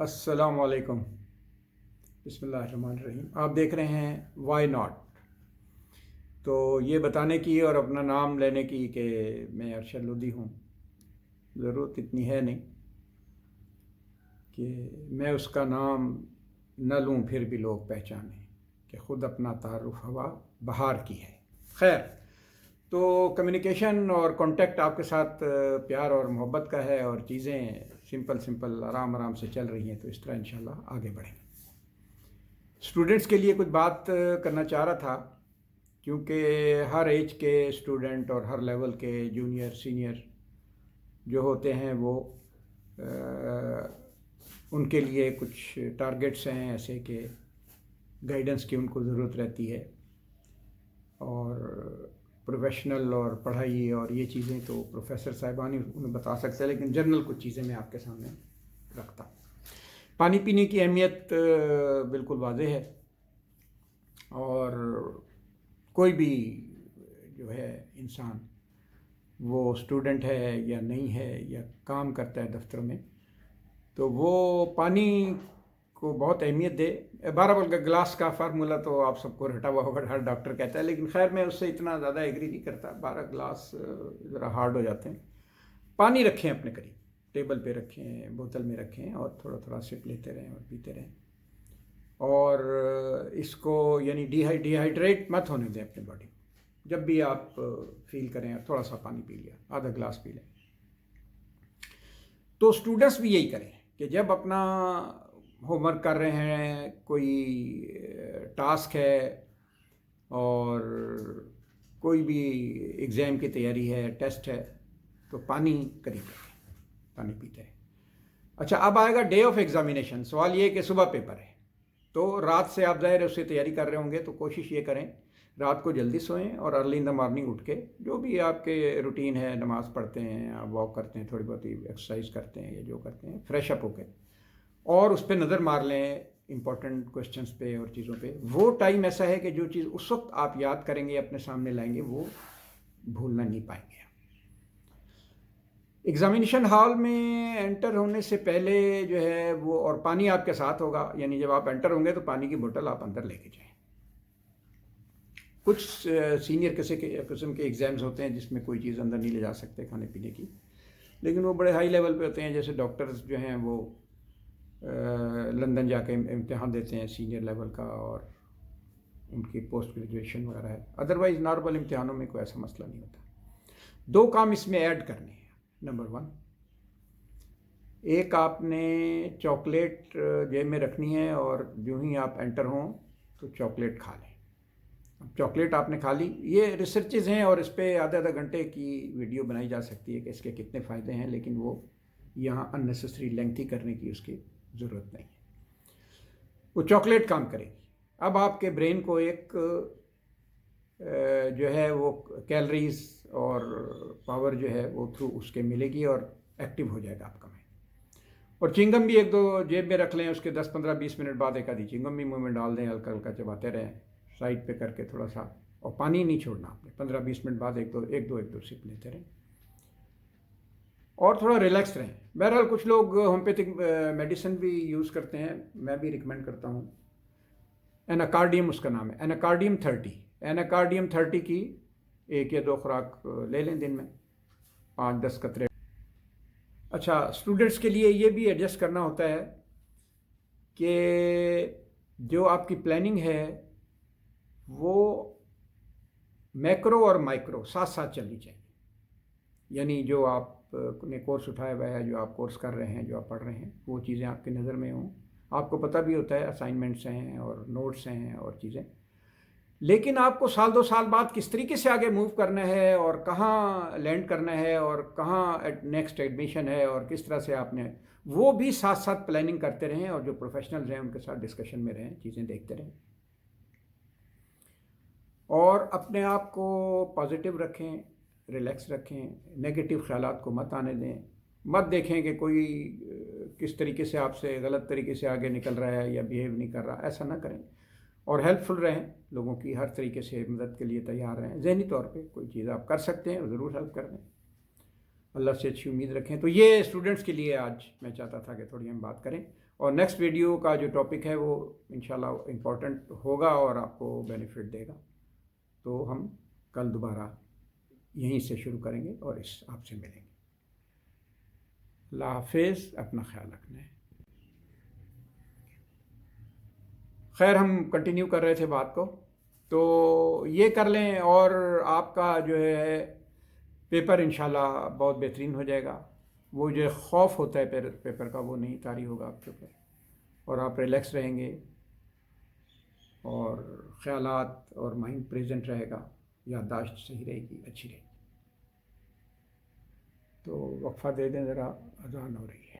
अस्सलाम वालेकुम। बिस्मिल्लाहिर्रहमानिर्रहीम। आप देख रहे हैं वाई नॉट। तो ये बताने की और अपना नाम लेने की कि मैं अरशद लोधी हूँ, ज़रूरत इतनी है नहीं कि मैं उसका नाम न लूँ फिर भी लोग पहचानें कि ख़ुद अपना तारुफ़ हवा बहार की है। खैर, तो कम्युनिकेशन और कांटेक्ट आपके साथ प्यार और मोहब्बत का है और चीज़ें सिंपल सिंपल आराम आराम से चल रही हैं, तो इस तरह इंशाल्लाह आगे बढ़ेंगे। स्टूडेंट्स के लिए कुछ बात करना चाह रहा था, क्योंकि हर एज के स्टूडेंट और हर लेवल के जूनियर सीनियर जो होते हैं वो उनके लिए कुछ टारगेट्स हैं ऐसे कि गाइडेंस की उनको ज़रूरत रहती है। और प्रोफेशनल और पढ़ाई और ये चीज़ें तो प्रोफेसर साहिबान ही उन्हें बता सकते हैं, लेकिन जनरल कुछ चीज़ें मैं आपके सामने रखता हूँ। पानी पीने की अहमियत बिल्कुल वाज़ेह है, और कोई भी जो है इंसान, वो स्टूडेंट है या नहीं है या काम करता है दफ्तर में, तो वो पानी को बहुत अहमियत दे। 12 का गिलास का फार्मूला तो आप सबको रटा हुआ होगा, हर डॉक्टर कहता है, लेकिन खैर मैं उससे इतना ज़्यादा एग्री नहीं करता। 12 गिलास ज़रा हार्ड हो जाते हैं। पानी रखें अपने करीब, टेबल पे रखें, बोतल में रखें और थोड़ा थोड़ा सिप लेते रहें और पीते रहें। और इसको यानी डिहाइड्रेट मत होने दें अपनी बॉडी। जब भी आप फील करें थोड़ा सा पानी पी लिया, आधा गिलास पी लें। तो स्टूडेंट्स भी यही करें कि जब अपना होमवर्क कर रहे हैं, कोई टास्क है और कोई भी एग्ज़ाम की तैयारी है, टेस्ट है, तो पानी करीब रखें, पानी पीते हैं। अच्छा, अब आएगा डे ऑफ एग्ज़ामिनेशन। सवाल ये कि सुबह पेपर है, तो रात से आप ज़ाहिर है उससे तैयारी कर रहे होंगे, तो कोशिश ये करें रात को जल्दी सोएं और अर्ली इन द मॉर्निंग उठ के जो भी आपके रूटीन है, नमाज़ पढ़ते हैं, आप वॉक करते हैं, थोड़ी बहुत एक्सरसाइज करते हैं या जो करते हैं, फ्रेश अप होके और उस पर नज़र मार लें इंपॉर्टेंट क्वेश्चंस पे और चीज़ों पे। वो टाइम ऐसा है कि जो चीज़ उस वक्त आप याद करेंगे, अपने सामने लाएंगे, वो भूलना नहीं पाएंगे। एग्ज़ामिनेशन हॉल में एंटर होने से पहले जो है वो, और पानी आपके साथ होगा, यानी जब आप एंटर होंगे तो पानी की बोतल आप अंदर लेके जाएं। कुछ सीनियर किस्म के एग्ज़ाम्स होते हैं जिसमें कोई चीज़ अंदर नहीं ले जा सकते खाने पीने की, लेकिन वो बड़े हाई लेवल पे होते हैं। जैसे डॉक्टर्स जो हैं वो लंदन जाके इम्तिहान देते हैं सीनियर लेवल का, और उनकी पोस्ट ग्रेजुएशन वगैरह है। अदरवाइज़ नॉर्मल इम्तिहानों में कोई ऐसा मसला नहीं होता। 2 काम इसमें ऐड करने हैं। नंबर 1, एक आपने चॉकलेट जेब में रखनी है और जो ही आप एंटर हों तो चॉकलेट खा लें। अब चॉकलेट आपने खा ली, ये रिसर्चेज हैं और इस पर आधा घंटे की वीडियो बनाई जा सकती है कि इसके कितने फ़ायदे हैं, लेकिन वो यहाँ अननेसेसरी लेंथी करने की उसकी ज़रूरत नहीं है। वो चॉकलेट काम करेगी। अब आपके ब्रेन को एक जो है वो कैलोरीज और पावर जो है वो थ्रू उसके मिलेगी और एक्टिव हो जाएगा आपका माइंड। और चिंगम भी 1-2 जेब में रख लें, उसके 10-15-20 मिनट बाद एक आधी चिंगम भी मुंह में डाल दें, हल्का हल्का चबाते रहें साइड पे करके थोड़ा सा, और पानी नहीं छोड़ना आपने। 15-20 मिनट बाद एक दो सिप लेते रहें और थोड़ा रिलैक्स रहें। बहरहाल कुछ लोग होम्योपैथिक मेडिसिन भी यूज़ करते हैं, मैं भी रिकमेंड करता हूँ। एनाकार्डियम उसका नाम है, एनाकार्डियम 30। एनाकार्डियम 30 की 1 या 2 खुराक ले लें दिन में, 5-10 कतरे। अच्छा, स्टूडेंट्स के लिए ये भी एडजस्ट करना होता है कि जो आपकी प्लानिंग है वो मैक्रो और माइक्रो साथ साथ चलनी चाहिए। यानी जो आपने कोर्स उठाया हुआ है, जो आप कोर्स कर रहे हैं, जो आप पढ़ रहे हैं, वो चीज़ें आपकी नज़र में हों। आपको पता भी होता है असाइनमेंट्स हैं और नोट्स हैं और चीज़ें, लेकिन आपको साल 2 साल बाद किस तरीके से आगे मूव करना है और कहाँ लैंड करना है और कहाँ नेक्स्ट एडमिशन है और किस तरह से आपने, वो भी साथ साथ प्लानिंग करते रहें और जो प्रोफेशनल्स हैं उनके साथ डिस्कशन में रहें, चीज़ें देखते रहें और अपने आप को पॉजिटिव रखें, रिलैक्स रखें, नेगेटिव ख्यालात को मत आने दें। मत देखें कि कोई किस तरीके से आपसे गलत तरीके से आगे निकल रहा है या बिहेव नहीं कर रहा, ऐसा ना करें। और हेल्पफुल रहें, लोगों की हर तरीके से मदद के लिए तैयार रहें। ज़हनी तौर पे कोई चीज़ आप कर सकते हैं ज़रूर हेल्प कर दें, अल्लाह से अच्छी उम्मीद रखें। तो ये स्टूडेंट्स के लिए आज मैं चाहता था कि थोड़ी हम बात करें। और नेक्स्ट वीडियो का जो टॉपिक है वो इंशाल्लाह इम्पोर्टेंट होगा और आपको बेनिफिट देगा। तो हम कल दोबारा यहीं से शुरू करेंगे और इस आपसे मिलेंगे। अल्लाह हाफिज़, अपना ख्याल रखना है। खैर, हम कंटिन्यू कर रहे थे बात को, तो ये कर लें और आपका जो है पेपर इंशाल्लाह बहुत बेहतरीन हो जाएगा। वो जो खौफ होता है पेपर का वो नहीं तारी होगा आपके ऊपर, और आप रिलैक्स रहेंगे और ख़यालात और माइंड प्रेजेंट रहेगा, याददाश्त सही रहेगी, अच्छी रहेगी। तो वक्फ़ा दे दें ज़रा, अज़ान हो रही है।